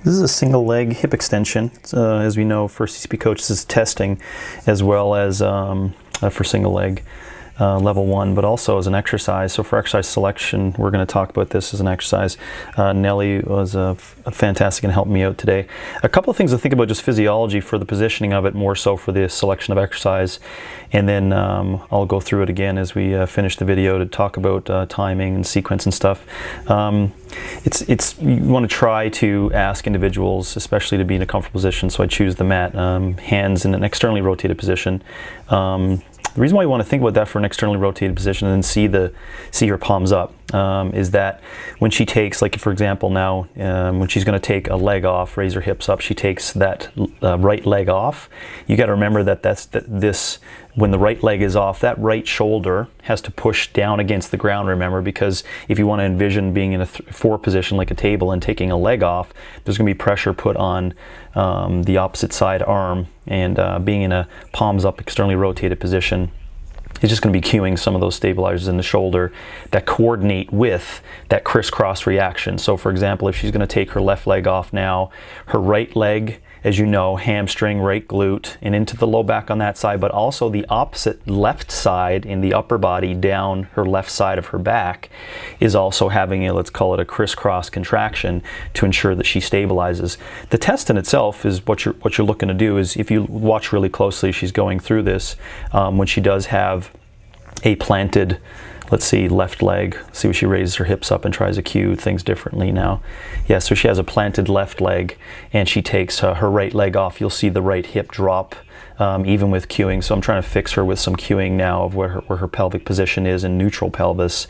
This is a single leg hip extension. As we know, for CCP Coach, this is testing as well as for single leg level 1, but also as an exercise. So for exercise selection, we're going to talk about this as an exercise. Nelly was fantastic and helped me out today. A couple of things to think about, just physiology for the positioning of it, more so for the selection of exercise. And then I'll go through it again as we finish the video to talk about timing and sequence and stuff. You want to try to ask individuals, especially to be in a comfortable position, so I choose the mat, hands in an externally rotated position. The reason why you want to think about that for an externally rotated position and then see her palms up is that when she takes, like for example now, when she's going to take a leg off, raise her hips up, she takes that right leg off. You got to remember that when the right leg is off, that right shoulder has to push down against the ground, remember, because if you want to envision being in a 4 position like a table and taking a leg off, there's going to be pressure put on the opposite side arm, and being in a palms up externally rotated position is just going to be cueing some of those stabilizers in the shoulder that coordinate with that crisscross reaction. So for example, if she's going to take her left leg off now, her right leg, as you know, hamstring, right glute, and into the low back on that side, but also the opposite left side in the upper body down her left side of her back is also having a, let's call it a crisscross contraction to ensure that she stabilizes. The test in itself is what you're looking to do is, if you watch really closely, she's going through this, when she does have a planted, let's see, left leg. See when she raises her hips up and tries to cue things differently now. Yeah, so she has a planted left leg and she takes her right leg off. You'll see the right hip drop even with cueing. So I'm trying to fix her with some cueing now of where her pelvic position is in neutral pelvis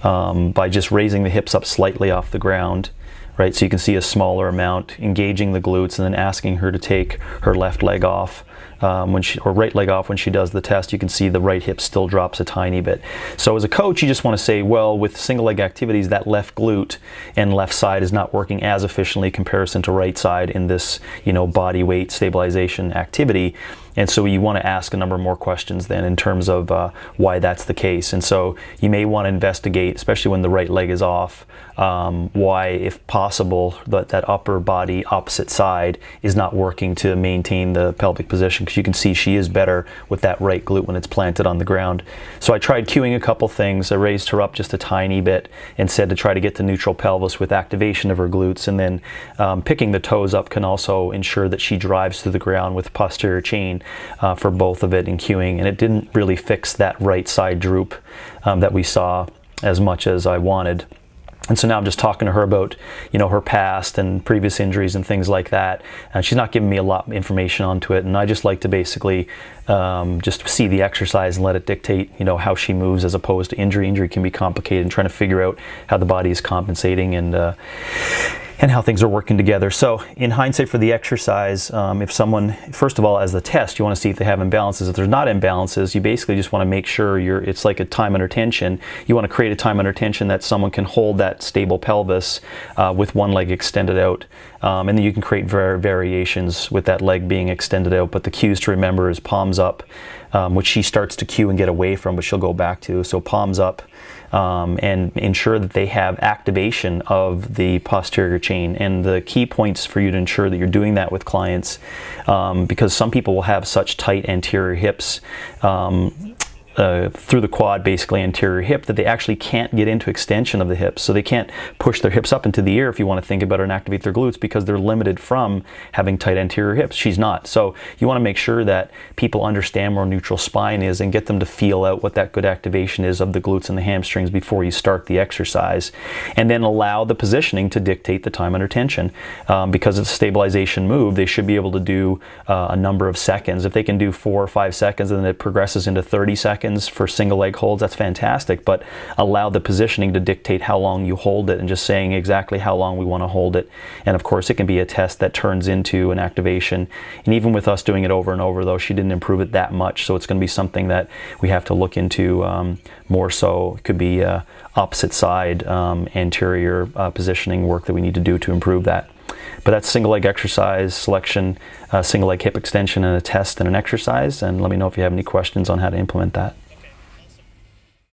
by just raising the hips up slightly off the ground. Right, so you can see a smaller amount, engaging the glutes, and then asking her to take her left leg off or right leg off when she does the test. You can see the right hip still drops a tiny bit. So as a coach, you just want to say, well, with single leg activities, that left glute and left side is not working as efficiently in comparison to right side in this, body weight stabilization activity. And so you want to ask a number more questions then in terms of why that's the case. And so you may want to investigate, especially when the right leg is off, why, if possible, that upper body opposite side is not working to maintain the pelvic position, because you can see she is better with that right glute when it's planted on the ground. So I tried cueing a couple things. I raised her up just a tiny bit and said to try to get to neutral pelvis with activation of her glutes, and then picking the toes up can also ensure that she drives through the ground with posterior chain for both of it and cueing, and it didn't really fix that right side droop that we saw as much as I wanted. And so now I'm just talking to her about, her past and previous injuries and things like that. And she's not giving me a lot of information onto it. And I just like to basically just see the exercise and let it dictate, how she moves, as opposed to injury. Injury can be complicated, and trying to figure out how the body is compensating and how things are working together. So in hindsight for the exercise, if someone, first of all, as the test, you want to see if they have imbalances. If there's not imbalances, you basically just want to make sure it's like a time under tension. You want to create a time under tension that someone can hold that stable pelvis with one leg extended out. And then you can create variations with that leg being extended out. But the cues to remember is palms up, which she starts to cue and get away from, but she'll go back to. So palms up. And ensure that they have activation of the posterior chain. And the key points for you to ensure that you're doing that with clients, because some people will have such tight anterior hips through the quad, basically anterior hip, that they actually can't get into extension of the hips. So they can't push their hips up into the ear, if you want to think about it, and activate their glutes, because they're limited from having tight anterior hips. She's not. So you want to make sure that people understand where neutral spine is and get them to feel out what that good activation is of the glutes and the hamstrings before you start the exercise. And then allow the positioning to dictate the time under tension. Because it's a stabilization move, they should be able to do a number of seconds. If they can do 4 or 5 seconds and then it progresses into 30 seconds, for single leg holds, that's fantastic, but allow the positioning to dictate how long you hold it, and just saying exactly how long we want to hold it. And of course, it can be a test that turns into an activation. And even with us doing it over and over, though, she didn't improve it that much, so it's going to be something that we have to look into more so. It could be opposite side anterior positioning work that we need to do to improve that. But that's single leg exercise selection, single leg hip extension, and a test and an exercise. And let me know if you have any questions on how to implement that.